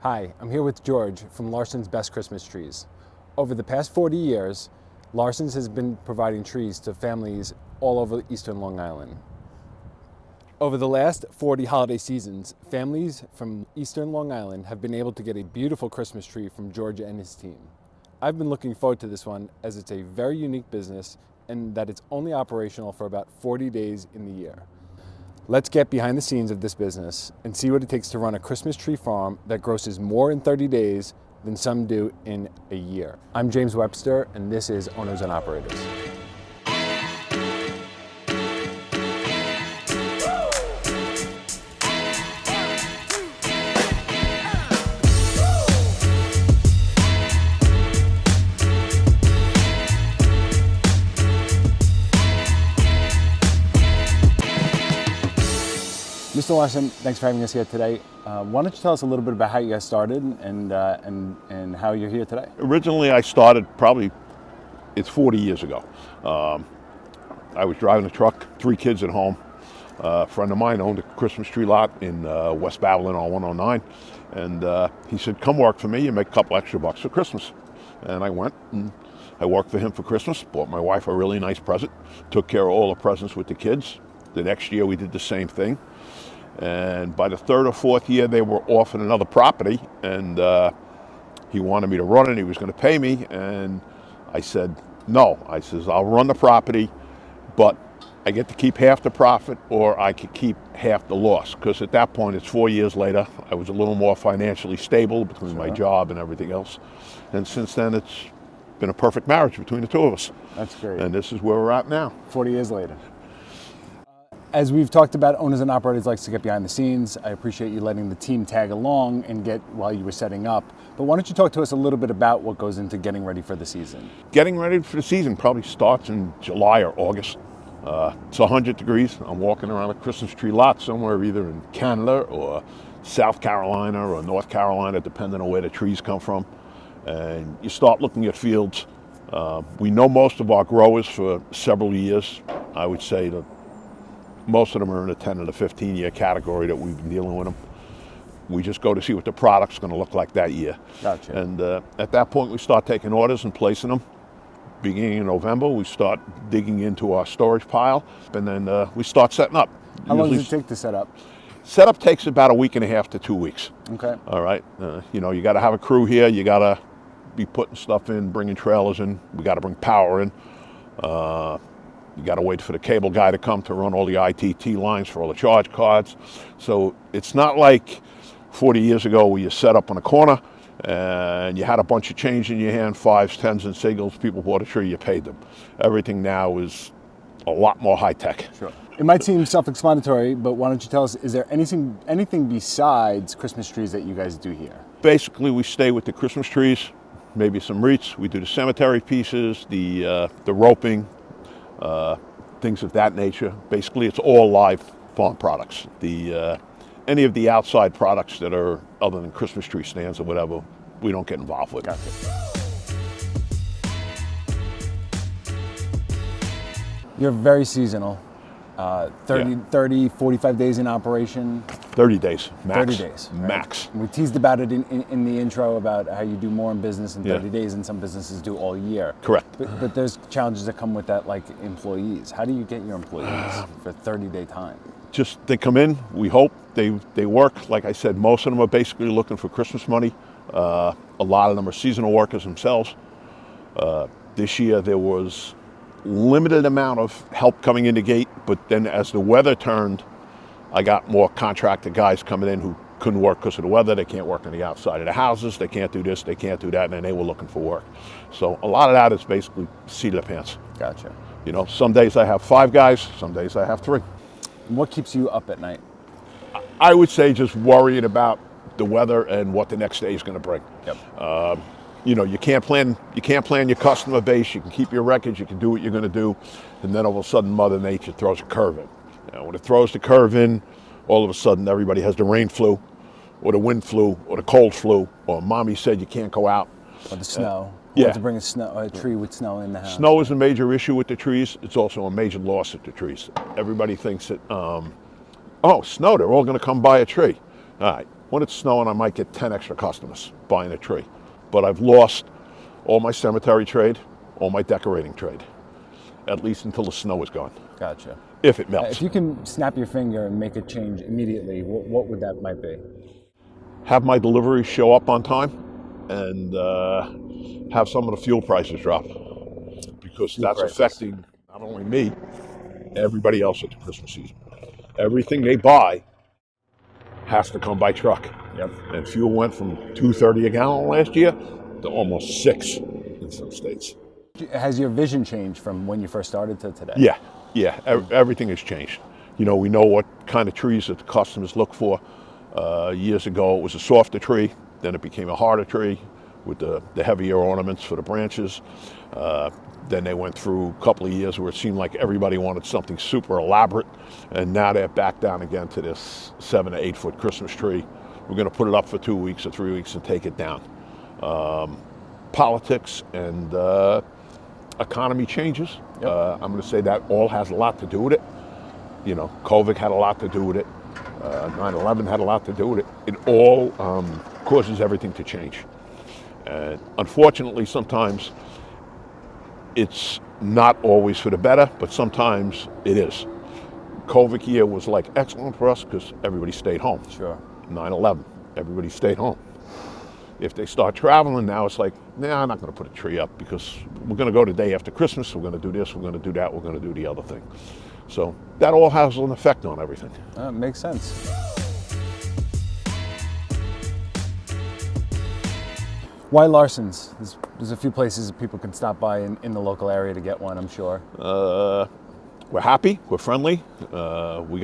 Hi, I'm here with George from Larson's Best Christmas Trees. Over the past 40 years, Larson's has been providing trees to families all over eastern Long Island. Over the last 40 holiday seasons, families from eastern Long Island have been able to get a beautiful Christmas tree from George and his team. I've been looking forward to this one as it's a very unique business and that it's only operational for about 40 days in the year. Let's get behind the scenes of this business and see what it takes to run a Christmas tree farm that grosses more in 30 days than some do in a year. I'm James Webster, and this is Owners and Operators. Mr. Larson, thanks for having us here today. Why don't you tell us a little bit about how you guys started and how you're here today? Originally, I started it's 40 years ago. I was driving a truck, 3 kids at home. A friend of mine owned a Christmas tree lot in West Babylon on 109. And he said, come work for me and make a couple extra bucks for Christmas. And I went and I worked for him for Christmas, bought my wife a really nice present, took care of all the presents with the kids. The next year we did the same thing. And by the 3rd or 4th year, they were off in another property, and he wanted me to run it. He was going to pay me, and I said, no. I says, I'll run the property, but I get to keep half the profit, or I could keep half the loss. Because at that point, it's 4 years later, I was a little more financially stable between my job and everything else. And since then, it's been a perfect marriage between the two of us. That's great. And this is where we're at now. 40 years later. As we've talked about, Owners and Operators likes to get behind the scenes. I appreciate you letting the team tag along and get while you were setting up. But why don't you talk to us a little bit about what goes into getting ready for the season? Getting ready for the season probably starts in July or August. It's 100 degrees. I'm walking around a Christmas tree lot somewhere either in Canada or South Carolina or North Carolina, depending on where the trees come from. And you start looking at fields. We know most of our growers for several years. I would say that most of them are in the 10 and the 15 year category that we've been dealing with them. We just go to see what the product's going to look like that year. Gotcha. And at that point, we start taking orders and placing them. Beginning in November, we start digging into our storage pile, and then we start setting up. How long does it take to set up? Setup takes about a week and a half to 2 weeks. Okay. All right. You know, you got to have a crew here. You got to be putting stuff in, bringing trailers in. We got to bring power in. You got to wait for the cable guy to come to run all the ITT lines for all the charge cards. So it's not like 40 years ago where you set up on a corner and you had a bunch of change in your hand, 5s, 10s, and singles. People bought a tree, you paid them. Everything now is a lot more high tech. Sure. It might seem self-explanatory, but why don't you tell us, is there anything besides Christmas trees that you guys do here? Basically, we stay with the Christmas trees, maybe some wreaths. We do the cemetery pieces, the roping, things of that nature. Basically, it's all live farm products. Any of the outside products that are other than Christmas tree stands or whatever, we don't get involved with. Gotcha. You're very seasonal. 30, 45 days in operation. 30 days, max. 30 days, right? Max. We teased about it in the intro about how you do more in business in 30 days and some businesses do all year. Correct. But there's challenges that come with that, like employees. How do you get your employees for 30-day time? Just, they come in, we hope, they work. Like I said, most of them are basically looking for Christmas money. A lot of them are seasonal workers themselves. This year there was limited amount of help coming in the gate, but then as the weather turned, I got more contracted guys coming in who couldn't work because of the weather. They can't work on the outside of the houses. They can't do this, they can't do that, and then they were looking for work. So a lot of that is basically seat of the pants. Gotcha. You know, some days I have 5 guys, some days I have 3. What keeps you up at night? I would say just worrying about the weather and what the next day is going to bring. Yep. You know, you can't plan your customer base. You can keep your records. You can do what you're going to do, and then all of a sudden, Mother Nature throws a curve in. You know, when it throws the curve in, all of a sudden, everybody has the rain flu, or the wind flu, or the cold flu, or mommy said you can't go out. Or the snow. Yeah. To bring a tree with snow in the house. Snow is a major issue with the trees. It's also a major loss at the trees. Everybody thinks that, oh, snow, they're all going to come buy a tree. All right. When it's snowing, I might get 10 extra customers buying a tree. But I've lost all my cemetery trade, all my decorating trade, at least until the snow is gone, Gotcha. if it melts. If you can snap your finger and make a change immediately, what would that might be? Have my deliveries show up on time, and have some of the fuel prices drop, because that's affecting not only me, everybody else at the Christmas season. Everything they buy has to come by truck. Yep. And fuel went from $2.30 a gallon last year to almost $6 in some states. Has your vision changed from when you first started to today? Yeah, everything has changed. You know, we know what kind of trees that the customers look for. Years ago, it was a softer tree. Then it became a harder tree with the heavier ornaments for the branches. Then they went through a couple of years where it seemed like everybody wanted something super elaborate. And now they're back down again to this 7 to 8 foot Christmas tree. We're going to put it up for 2 weeks or 3 weeks and take it down. Politics and economy changes. Yep. I'm going to say that all has a lot to do with it. You know, COVID had a lot to do with it. 9/11 had a lot to do with it. It all causes everything to change. And unfortunately, sometimes it's not always for the better, but sometimes it is. COVID year was like excellent for us because everybody stayed home. Sure. 9/11, everybody stayed home. If they start traveling now, it's like, nah, I'm not going to put a tree up because we're going to go the day after Christmas. We're going to do this, we're going to do that, we're going to do the other thing. So that all has an effect on everything. Makes sense. Why Larson's? There's a few places people can stop by in the local area to get one, I'm sure. We're happy, we're friendly. We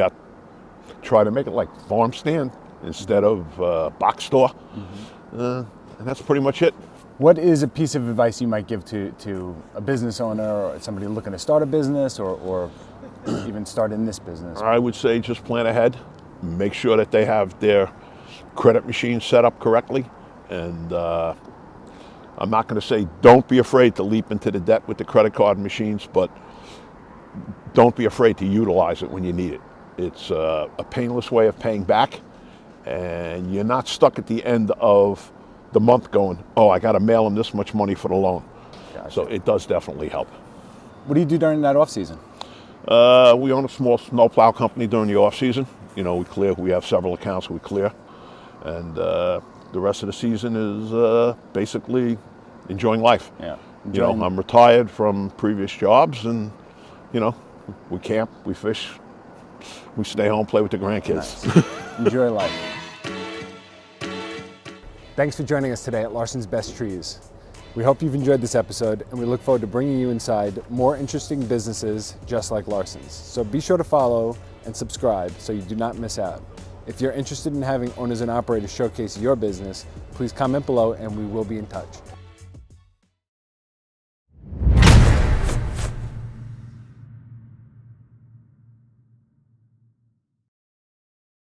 try to make it like farm stand instead of box store. Mm-hmm. And that's pretty much it. What is a piece of advice you might give to a business owner or somebody looking to start a business or even start in this business? I would say just plan ahead. Make sure that they have their credit machine set up correctly. And I'm not going to say don't be afraid to leap into the debt with the credit card machines, but don't be afraid to utilize it when you need it. It's a painless way of paying back, and you're not stuck at the end of the month going, oh, I got to mail them this much money for the loan. Gotcha. So it does definitely help. What do you do during that off season? We own a small snowplow company during the off season. You know, we have several accounts we clear, and the rest of the season is basically enjoying life. Yeah. You know, I'm retired from previous jobs, and you know, we camp, we fish, we stay home, play with the grandkids. Nice. Enjoy life. Thanks for joining us today at Larson's Best Trees. We hope you've enjoyed this episode, and we look forward to bringing you inside more interesting businesses just like Larson's. So be sure to follow and subscribe so you do not miss out. If you're interested in having owners and operators showcase your business, please comment below and we will be in touch.